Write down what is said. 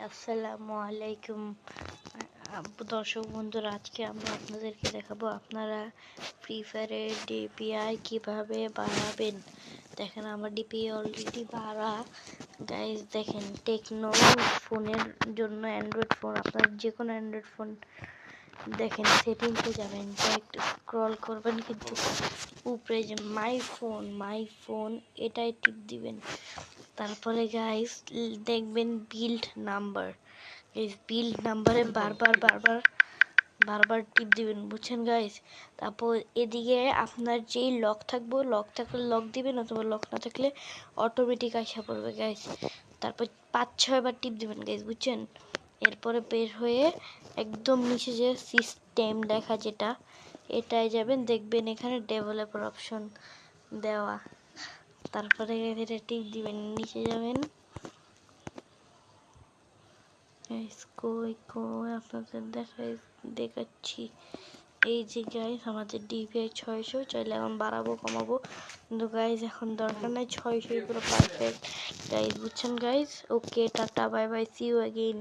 আসসালামু আলাইকুম দর্শক বন্ধুরা, আজকে আমরা আপনাদেরকে দেখাবো আপনারা ফ্রি ফায়ারের ডিপিআই কিভাবে বাড়াবেন। দেখেন আমার ডিপিআই অলরেডি বাড়া গাইস। দেখেন টেকনো ফোনের জন্য অ্যান্ড্রয়েড ফোন, আপনার যে কোনো অ্যান্ড্রয়েড ফোন দেখেন সেটিংসে যাবেন, একটু স্ক্রল করবেন, কিন্তু উপরে যে মাই ফোন এটাই টিপ দিবেন। তারপরে গাইস দেখবেন বিল্ড নাম্বার, এই বিল্ড নাম্বারে বারবার টিপ দিবেন, বুঝছেন গাইস। তারপর এদিকে আপনার যেই লক থাকলে লক দিবেন, অথবা লক না থাকলে অটোমেটিক আসা পড়বে গাইস। তারপর 5-6 বার টিপ দিবেন গাইস, বুঝছেন। এরপরে বের হয়ে একদম নিচে যে সিস্টেম লেখা যেটা, এটাই যাবেন, দেখবেন এখানে ডেভেলপার অপশন দেওয়া। তারপরে এটা টিপ দিবেন, নিচে যাবেন, আপনাদের দেখাচ্ছি। এই যে গাইস আমাদের ডিপিআই 600, চাইলে এখন বাড়াবো কমাবো, কিন্তু গাইস এখন দরকার নাই, 600 পুরো পারফেক্ট গাইস, বুঝছেন guys. Okay, tata, bye bye, see you again.